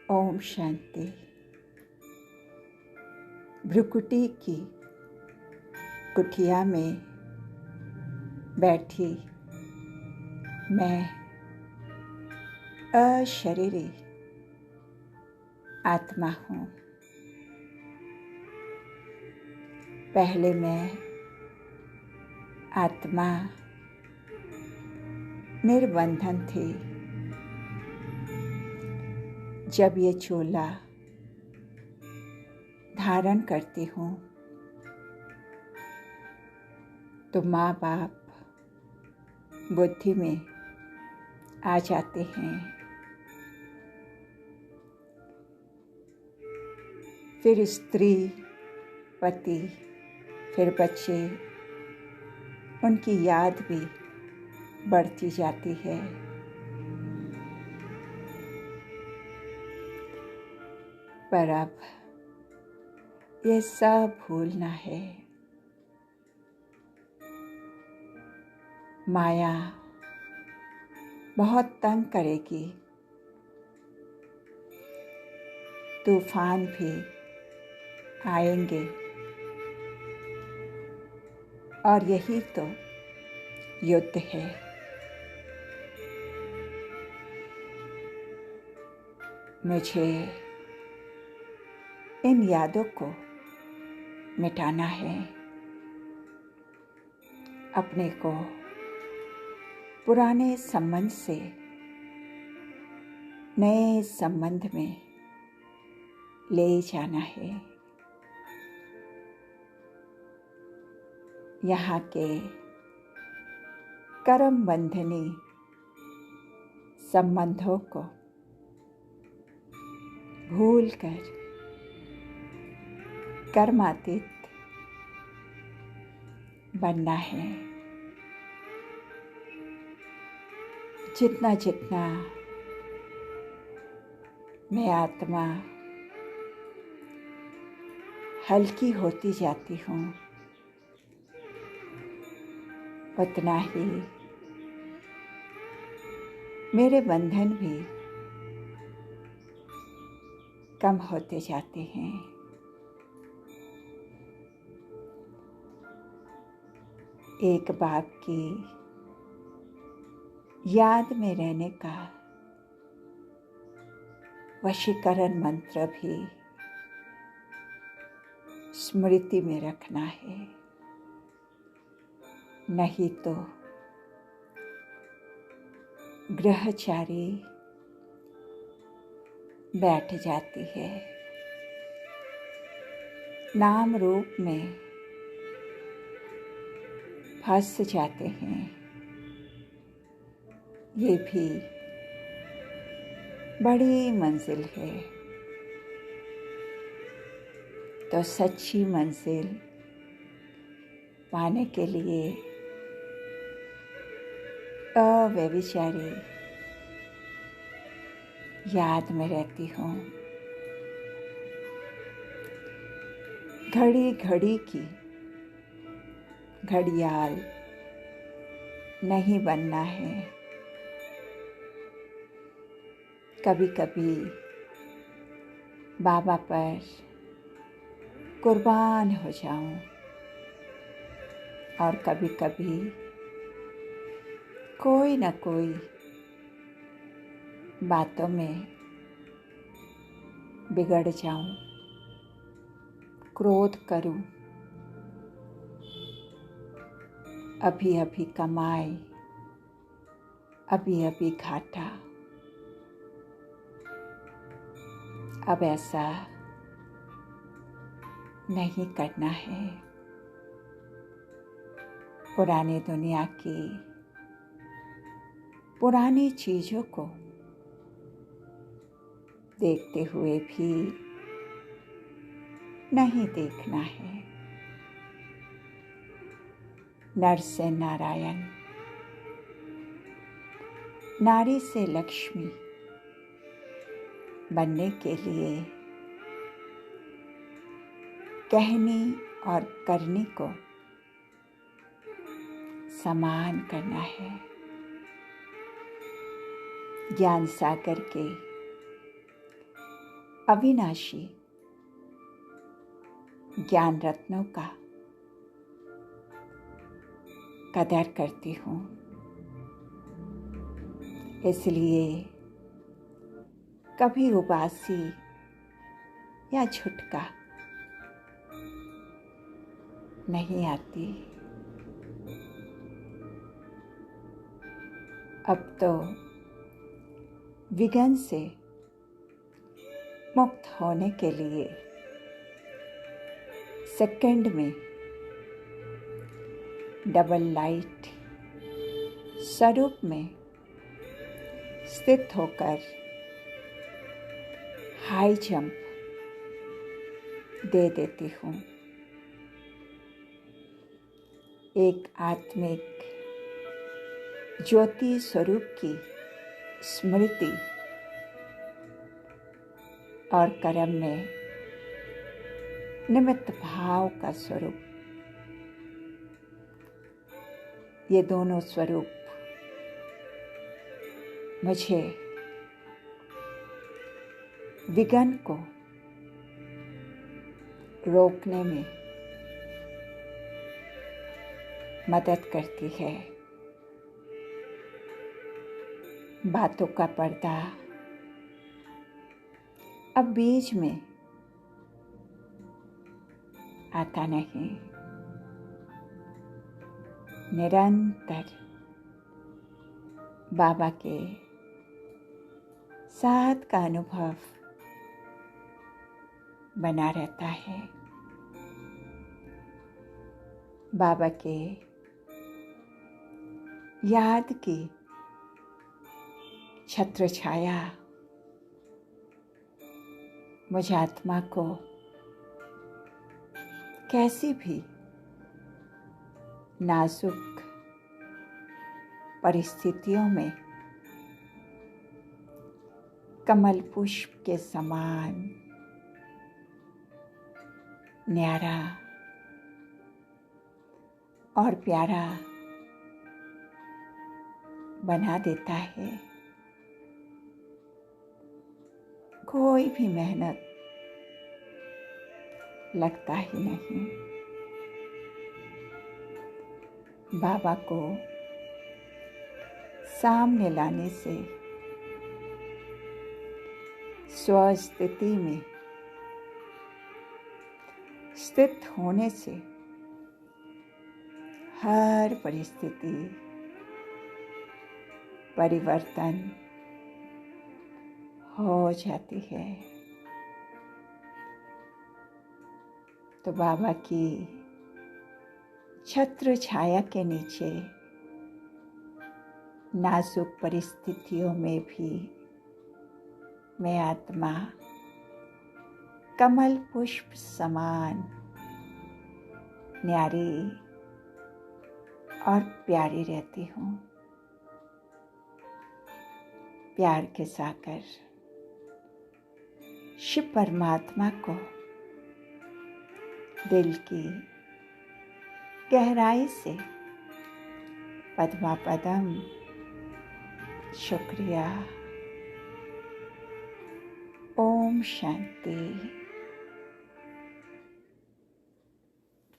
ओम शांति। भ्रुकुटी की कुटिया में बैठी मैं अशरीरी आत्मा हूँ। पहले मैं आत्मा निर्बंधन थी। जब ये चोला धारण करती हूँ तो माँ बाप बुद्धि में आ जाते हैं। फिर स्त्री, पति, फिर बच्चे, उनकी याद भी बढ़ती जाती है। पर अब ये सब भूलना है। माया बहुत तंग करेगी। तूफान भी आएंगे और यही तो युद्ध है। मुझे इन यादों को मिटाना है। अपने को पुराने संबंध से नए संबंध में ले जाना है। यहाँ के कर्म बंधनी संबंधों को भूलकर कर्मातीत बनना है। जितना जितना मैं आत्मा हल्की होती जाती हूँ, उतना ही मेरे बंधन भी कम होते जाते हैं। एक बाप की याद में रहने का वशीकरण मंत्र भी स्मृति में रखना है। नहीं तो ग्रहचारी बैठ जाती है। नाम रूप में फंस जाते हैं। ये भी बड़ी मंजिल है। तो सच्ची मंजिल पाने के लिए अव्यभिचारी याद में रहती हूँ। घड़ी घड़ी की घड़ियाल नहीं बनना है। कभी कभी बाबा पर कुर्बान हो जाऊं और कभी कभी कोई न कोई बातों में बिगड़ जाऊं, क्रोध करूं। अभी अभी कमाए, अभी अभी घाटा। अब ऐसा नहीं करना है। पुरानी दुनिया की पुरानी चीजों को देखते हुए भी नहीं देखना है। नर से नारायण, नारी से लक्ष्मी बनने के लिए कहनी और करनी को समान करना है। ज्ञान सागर के अविनाशी ज्ञान रत्नों का कदर करती हूँ। इसलिए कभी उबासी या झुटका नहीं आती। अब तो विघ्न से मुक्त होने के लिए सेकंड में डबल लाइट स्वरूप में स्थित होकर हाई जंप दे देती हूँ। एक आत्मिक ज्योति स्वरूप की स्मृति और कर्म में निमित्त भाव का स्वरूप, ये दोनों स्वरूप मुझे विघ्न को रोकने में मदद करती है। बातों का पर्दा अब बीच में आता नहीं। निरंतर बाबा के साथ का अनुभव बना रहता है। बाबा के याद की छत्र छाया मुझ आत्मा को कैसी भी नाजुक परिस्थितियों में कमल पुष्प के समान न्यारा और प्यारा बना देता है। कोई भी मेहनत लगता ही नहीं। बाबा को सामने लाने से, स्वस्थिति में स्थित होने से हर परिस्थिति परिवर्तन हो जाती है। तो बाबा की छत्र छाया के नीचे नाजुक परिस्थितियों में भी मैं आत्मा कमल पुष्प समान न्यारी और प्यारी रहती हूँ। प्यार के सागर शिव परमात्मा को दिल की गहराई से पद्मा पदम शुक्रिया। ओम शांति।